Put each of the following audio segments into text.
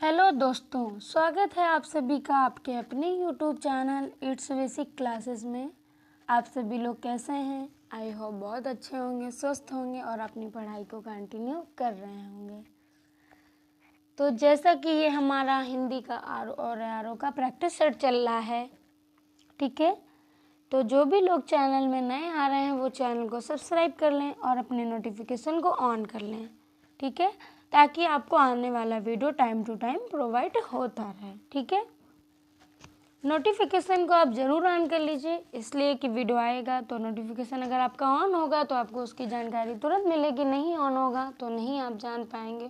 Hello दोस्तों, स्वागत है आप सभी का आपके अपने YouTube channel it's basic classes में। आप सभी लोग कैसे हैं? आई होप बहुत अच्छे होंगे, स्वस्थ होंगे और अपनी पढ़ाई को कंटिन्यू कर रहे होंगे। तो जैसा कि ये हमारा हिंदी का आर और आर का प्रैक्टिस सेट चल रहा है, ठीक है। तो जो भी लोग चैनल में नए आ रहे हैं वो चैनल को सब्सक्राइब कर लें और अपने नोटिफिकेशन को ऑन कर लें, ठीक है, ताकि आपको आने वाला video time to time provide होता रहे, ठीक है। नोटिफिकेशन को आप ज़रूर ऑन कर लीजिए, इसलिए कि वीडियो आएगा तो नोटिफिकेशन अगर आपका ऑन होगा तो आपको उसकी जानकारी तुरंत मिलेगी, नहीं ऑन होगा तो नहीं आप जान पाएंगे।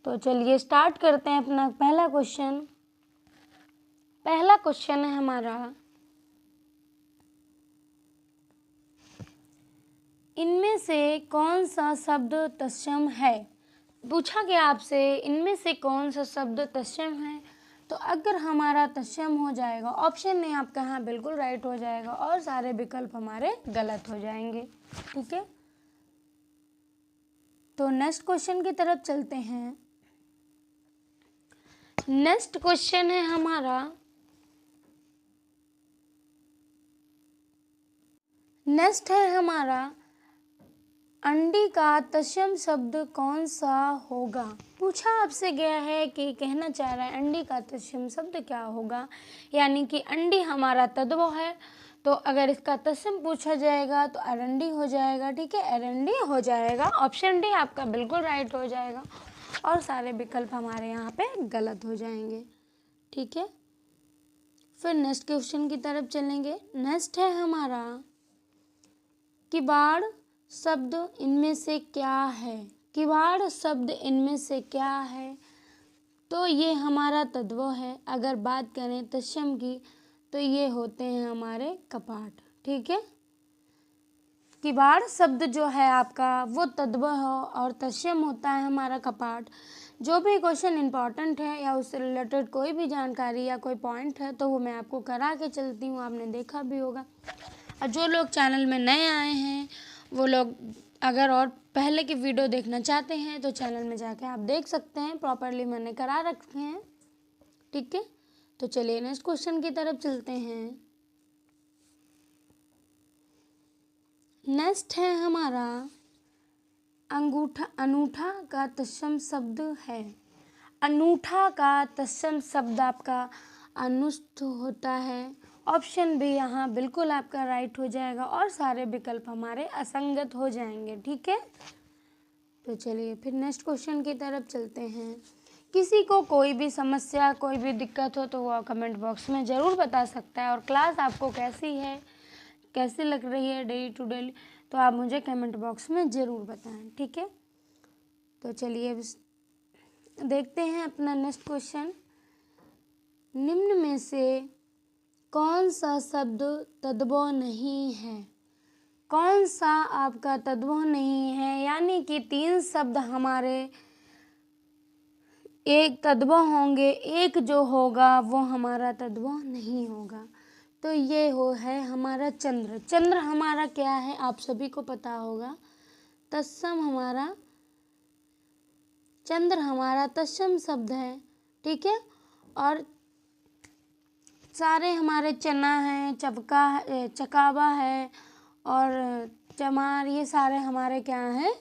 तो चलिए स्टार्ट करते हैं अपना पहला क्वेश्चन। पहला क्वेश्चन है हमारा, इनमें से कौन सा शब्द तत्सम है। पूछा गया आपसे इनमें से कौन सा शब्द तत्सम है। तो अगर हमारा तत्सम हो जाएगा, ऑप्शन नहीं आपका हाँ बिल्कुल राइट हो जाएगा और सारे विकल्प हमारे गलत हो जाएंगे, ठीक है। तो नेक्स्ट क्वेश्चन की तरफ चलते हैं। नेक्स्ट क्वेश्चन है हमारा, अंडी का तत्सम शब्द कौन सा होगा। पूछा आपसे गया है कि कहना चाह रहा है अंडी का तत्सम शब्द क्या होगा, यानी कि अंडी हमारा तद्भव है, तो अगर इसका तत्सम पूछा जाएगा तो अरंडी हो जाएगा, ठीक है, अरंडी हो जाएगा। ऑप्शन डी आपका बिल्कुल राइट हो जाएगा और सारे विकल्प हमारे यहाँ पे गलत हो जाएंगे, ठीक है। फिर नेक्स्ट क्वेश्चन की तरफ चलेंगे। नेक्स्ट है हमारा, किवाड़ शब्द इनमें से क्या है। किवाड़ शब्द इनमें से क्या है। तो ये हमारा तद्भव है। अगर बात करें तत्सम की तो ये होते हैं हमारे कपाट, ठीक है। किवाड़ शब्द जो है आपका वो तद्भव हो और तत्सम होता है हमारा कपाट। जो भी क्वेश्चन इम्पॉर्टेंट है या उससे रिलेटेड कोई भी जानकारी या कोई पॉइंट है तो वो मैं आपको करा के चलती हूँ, आपने देखा भी होगा। और जो लोग चैनल में नए आए हैं वो लोग अगर और पहले की वीडियो देखना चाहते हैं तो चैनल में जाके आप देख सकते हैं, प्रॉपरली मैंने करा रखे हैं, ठीक है। तो चलिए नेक्स्ट क्वेश्चन की तरफ चलते हैं। नेक्स्ट है हमारा, अंगूठा अनूठा का तत्सम शब्द है। अनूठा का तत्सम शब्द आपका अनुष्ठ होता है। ऑप्शन भी यहाँ बिल्कुल आपका राइट हो जाएगा और सारे विकल्प हमारे असंगत हो जाएंगे, ठीक है। तो चलिए फिर नेक्स्ट क्वेश्चन की तरफ चलते हैं। किसी को कोई भी समस्या कोई भी दिक्कत हो तो वो कमेंट बॉक्स में ज़रूर बता सकता है। और क्लास आपको कैसी है, कैसी लग रही है डेली टू डेली, तो आप मुझे कमेंट बॉक्स में ज़रूर बताएं, ठीक है। तो चलिए देखते हैं अपना नेक्स्ट क्वेश्चन। निम्न में से कौन सा शब्द तद्भव नहीं है। कौन सा आपका तद्भव नहीं है, यानी कि 3 शब्द हमारे एक तद्भव होंगे, एक जो होगा वो हमारा तद्भव नहीं होगा। तो ये है हमारा चंद्र। चंद्र हमारा क्या है आप सभी को पता होगा, तत्सम हमारा चंद्र हमारा तत्सम शब्द है, ठीक है। और सारे हमारे चना है, चकावा है और चमार, ये सारे हमारे क्या हैं,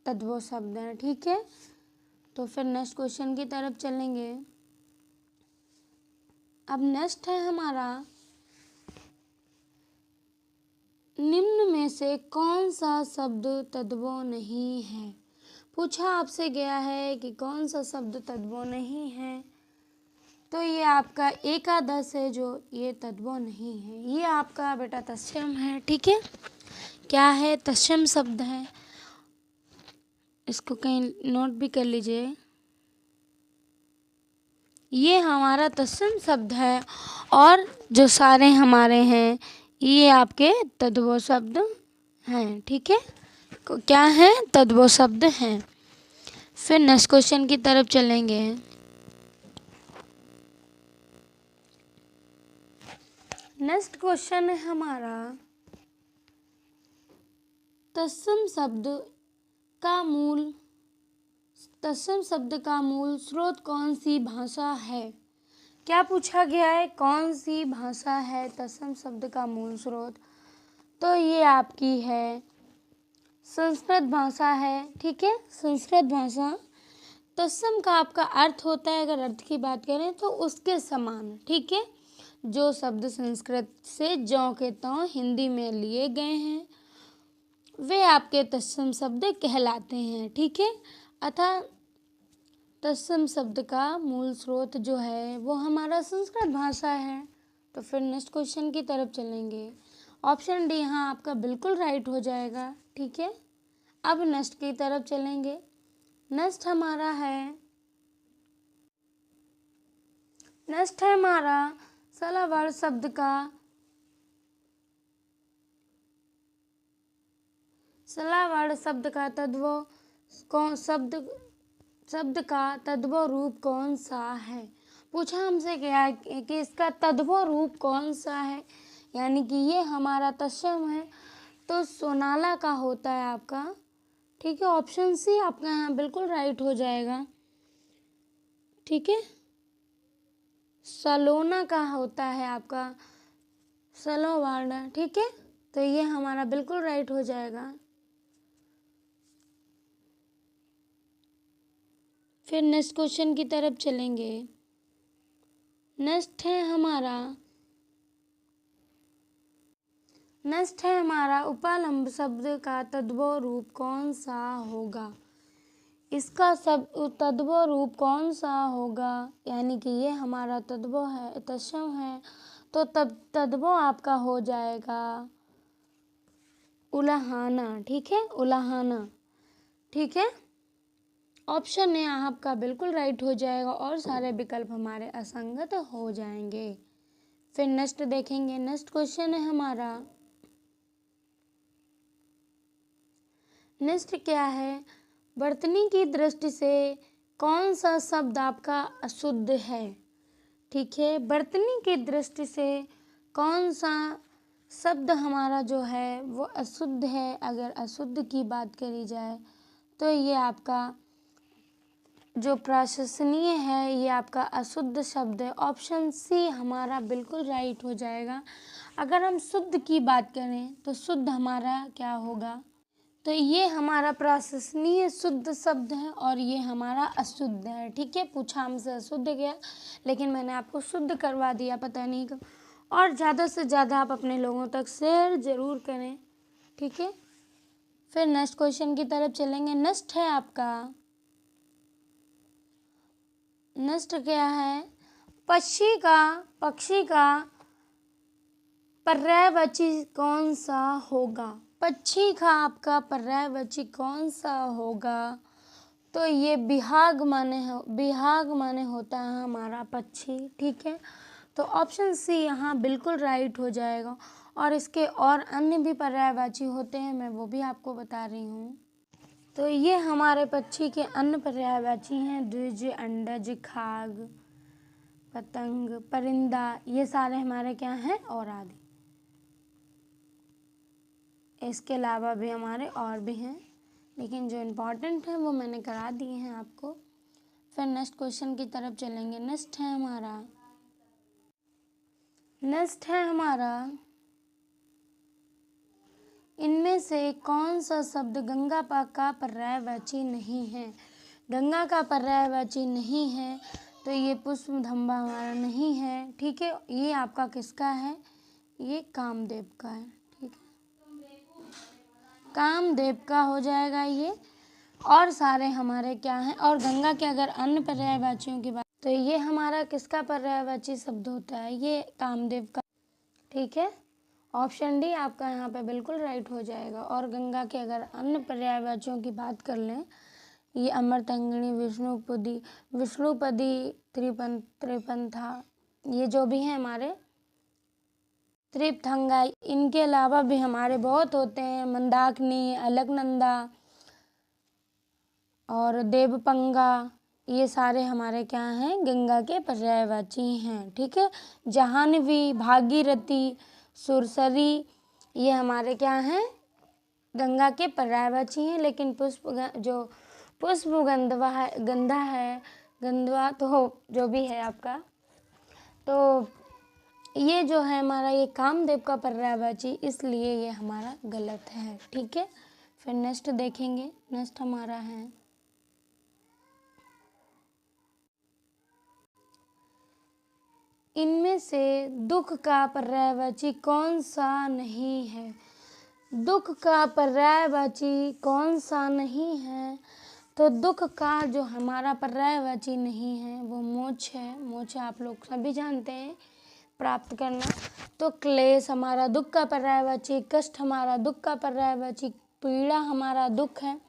तद्भव शब्द हैं, ठीक है। तो फिर नेक्स्ट क्वेश्चन की तरफ चलेंगे। अब नेक्स्ट है हमारा, निम्न में से कौन सा शब्द तद्भव नहीं है। पूछा आपसे गया है कि कौन सा शब्द तद्भव नहीं है, तो ये आपका एकादश है जो ये तद्भव नहीं है। ये आपका बेटा तत्सम है, ठीक है। क्या है, तत्सम शब्द है। इसको कहीं नोट भी कर लीजिए। ये हमारा तत्सम शब्द है और जो सारे हमारे हैं ये आपके तद्भव शब्द हैं, ठीक है। क्या है, तद्भव शब्द हैं। फिर नेक्स्ट क्वेश्चन की तरफ चलेंगे। नेक्स्ट क्वेश्चन है हमारा, तत्सम शब्द का मूल तत्सम शब्द का मूल स्रोत कौन सी भाषा है? क्या पूछा गया है? कौन सी भाषा है तत्सम शब्द का मूल स्रोत? तो ये आपकी है संस्कृत भाषा है। ठीक है, संस्कृत भाषा। तत्सम का आपका अर्थ होता है, अगर अर्थ की बात करें तो उसके समान। ठीक है, जो शब्द संस्कृत से ज्यों के त्यों हिंदी में लिए गए हैं वे आपके तत्सम शब्द कहलाते हैं। ठीक है, अतः तत्सम शब्द का मूल स्रोत जो है वो हमारा संस्कृत भाषा है। तो फिर नेक्स्ट क्वेश्चन की तरफ चलेंगे। ऑप्शन डी यहाँ आपका बिल्कुल राइट हो जाएगा। ठीक है, अब नेक्स्ट की तरफ चलेंगे। नेक्स्ट है हमारा सलावाड़ शब्द का शब्द का तद्भव रूप कौन सा है? पूछा हमसे क्या है कि इसका तद्भव रूप कौन सा है, यानी कि ये हमारा तत्सम है तो सोनाला का होता है आपका। ठीक है, ऑप्शन सी आपका यहाँ बिल्कुल राइट हो जाएगा। ठीक है, सलोना का होता है आपका सलोवाड़ा। ठीक है, तो ये हमारा बिल्कुल राइट हो जाएगा। फिर नेक्स्ट क्वेश्चन की तरफ चलेंगे। नेक्स्ट है हमारा उपालंब शब्द का तद्भव रूप कौन सा होगा? इसका सब तद्भव रूप कौन सा होगा, यानी कि ये हमारा तद्भव है, तत्सम है, तो तब तद्भव आपका हो जाएगा उलाहाना। ठीक है, उलाहाना। ठीक है, ऑप्शन ए आपका बिल्कुल राइट हो जाएगा और सारे विकल्प हमारे असंगत हो जाएंगे। फिर नेक्स्ट देखेंगे। नेक्स्ट क्वेश्चन है हमारा, नेक्स्ट क्या है? वर्तनी की दृष्टि से कौन सा शब्द आपका अशुद्ध है? ठीक है, वर्तनी की दृष्टि से कौन सा शब्द हमारा जो है वो अशुद्ध है? अगर अशुद्ध की बात करी जाए तो ये आपका जो प्रशंसनीय है ये आपका अशुद्ध शब्द है। ऑप्शन सी हमारा बिल्कुल राइट हो जाएगा। अगर हम शुद्ध की बात करें तो शुद्ध हमारा क्या होगा? तो ये हमारा प्रशंसनीय शुद्ध शब्द है और ये हमारा अशुद्ध है। ठीक है, पूछा हमसे अशुद्ध गया लेकिन मैंने आपको शुद्ध करवा दिया, पता नहीं कब। और ज़्यादा से ज़्यादा आप अपने लोगों तक शेयर ज़रूर करें। ठीक है, फिर नेक्स्ट क्वेश्चन की तरफ चलेंगे। नेक्स्ट है आपका, नेक्स्ट क्या है? पक्षी का पर्यायवाची कौन सा होगा? पक्षी का आपका पर्यायवाची कौन सा होगा? तो ये बिहाग माने होता है हमारा पक्षी। ठीक है, तो ऑप्शन सी यहाँ बिल्कुल राइट हो जाएगा। और इसके और अन्य भी पर्यायवाची होते हैं, मैं वो भी आपको बता रही हूँ। तो ये हमारे पक्षी के अन्य पर्यायवाची हैं द्विज, अंडज, खाग, पतंग, परिंदा, ये सारे हमारे क्या हैं? और आदि। इसके अलावा भी हमारे और भी हैं, लेकिन जो इम्पोर्टेंट है वो मैंने करा दिए हैं आपको। फिर नेक्स्ट क्वेश्चन की तरफ चलेंगे। नेक्स्ट है हमारा इनमें से कौन सा शब्द गंगा का पर्यायवाची नहीं है? गंगा का पर्यायवाची नहीं है तो ये पुष्पधम्बा हमारा नहीं है। ठीक है, ये आपका किसका है? ये कामदेव का है। ठीक है, कामदेव का हो जाएगा ये। और सारे हमारे क्या हैं? और गंगा के अगर अन्य पर्यायवाचियों की बात तो ये हमारा किसका पर्यायवाची शब्द होता है? ये कामदेव का। ठीक है, ऑप्शन डी आपका यहाँ पे बिल्कुल राइट हो जाएगा। और गंगा के अगर अन्य पर्यायवाचियों की बात कर लें, ये अमृतंगिनी, विष्णुपदी, त्रिपंथा, ये जो भी हैं हमारे, त्रिपथंगा, इनके अलावा भी हमारे बहुत होते हैं। मंदाकिनी, अलकनंदा और देवपंगा, ये सारे हमारे क्या हैं? गंगा के पर्यायवाची हैं। ठीक है, जाह्नवी, भागीरथी, सुरसरी, ये हमारे क्या हैं? गंगा के पर्यायवाची हैं। लेकिन पुष्प गंधवा है, गंधा है, गंधवा तो जो भी है आपका, तो ये जो है हमारा ये कामदेव का पर्यायवाची, इसलिए ये हमारा गलत है। ठीक है, फिर नेक्स्ट देखेंगे। नेक्स्ट हमारा है इनमें से दुख का पर्यायवाची कौन सा नहीं है। दुख का पर्यायवाची कौन सा नहीं है, तो दुख का जो हमारा पर्यायवाची नहीं है वो मोक्ष है। मोक्ष आप लोग सभी जानते हैं, प्राप्त करना। तो क्लेश हमारा दुख का पर्यायवाची, कष्ट हमारा दुख का पर्यायवाची, पीड़ा हमारा दुख है,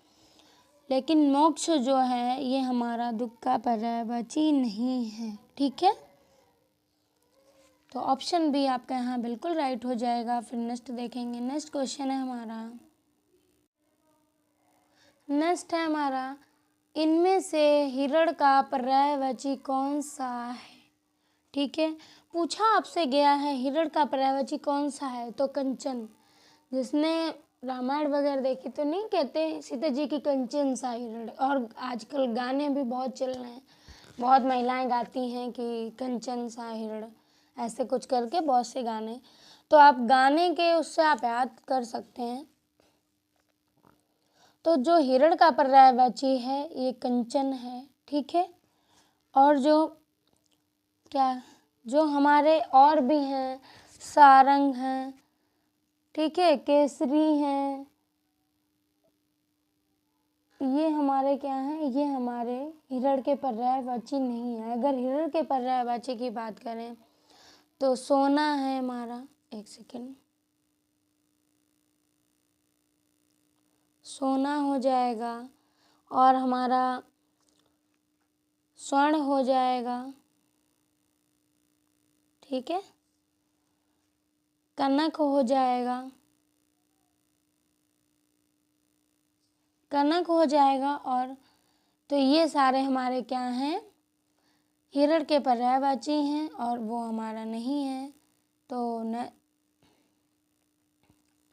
लेकिन मोक्ष जो है ये हमारा दुख का पर्यायवाची नहीं है। ठीक है, तो ऑप्शन बी आपका यहाँ बिल्कुल राइट हो जाएगा। फिर नेक्स्ट देखेंगे। नेक्स्ट क्वेश्चन है हमारा, नेक्स्ट है हमारा इनमें से हिरण का पर्यायवाची कौन सा है। ठीक है, पूछा आपसे गया है हिरण का पर्यायवाची कौन सा है, तो कंचन। जिसने रामायण वगैरह देखी तो नहीं कहते सीता जी की कंचन सा हिरण। और आजकल गाने भी बहुत चल रहे हैं, बहुत महिलाएं गाती हैं कि कंचन सा हिरण, ऐसे कुछ करके बहुत से गाने। तो आप गाने के उससे आप याद कर सकते हैं। तो जो हिरण का पर्यायवाची है ये कंचन है। ठीक है, और जो क्या, जो हमारे और भी हैं, सारंग हैं, ठीक है, केसरी हैं, ये हमारे क्या हैं, ये हमारे हिरण के पर्यायवाची नहीं है। अगर हिरण के पर्यायवाची की बात करें तो सोना है हमारा, एक सेकेंड, सोना हो जाएगा, और हमारा स्वर्ण हो जाएगा। ठीक है, कनक हो जाएगा, कनक हो जाएगा। और तो ये सारे हमारे क्या हैं, हिरण के पर्यायवाची हैं, और वो हमारा नहीं है। तो न,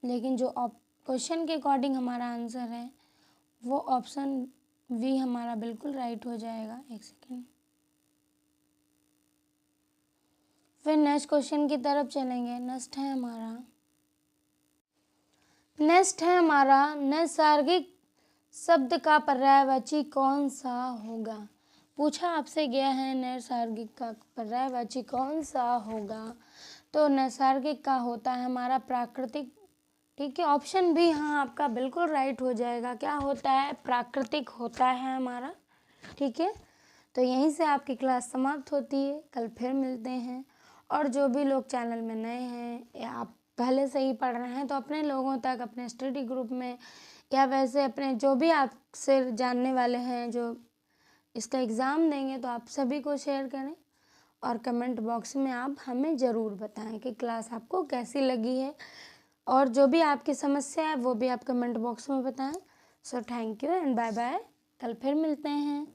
लेकिन जो क्वेश्चन के अकॉर्डिंग हमारा आंसर है वो ऑप्शन वी हमारा बिल्कुल राइट हो जाएगा। एक सेकेंड, फिर नेक्स्ट क्वेश्चन की तरफ चलेंगे। नेक्स्ट है हमारा नैसर्गिक शब्द का पर्यायवाची कौन सा होगा। पूछा आपसे गया है नैसर्गिक का पर्यायवाची कौन सा होगा, तो नैसर्गिक का होता है हमारा प्राकृतिक। ठीक है, ऑप्शन भी हाँ आपका बिल्कुल राइट हो जाएगा। क्या होता है, प्राकृतिक होता है हमारा। ठीक है, तो यहीं से आपकी क्लास समाप्त होती है। कल फिर मिलते हैं। और जो भी लोग चैनल में नए हैं या आप पहले से ही पढ़ रहे हैं तो अपने लोगों तक, अपने स्टडी ग्रुप में, या वैसे अपने जो भी आपसे जानने वाले हैं जो इसका एग्ज़ाम देंगे, तो आप सभी को शेयर करें। और कमेंट बॉक्स में आप हमें ज़रूर बताएं कि क्लास आपको कैसी लगी है, और जो भी आपकी समस्या है वो भी आप कमेंट बॉक्स में बताएं। So thank you and bye bye, कल फिर मिलते हैं।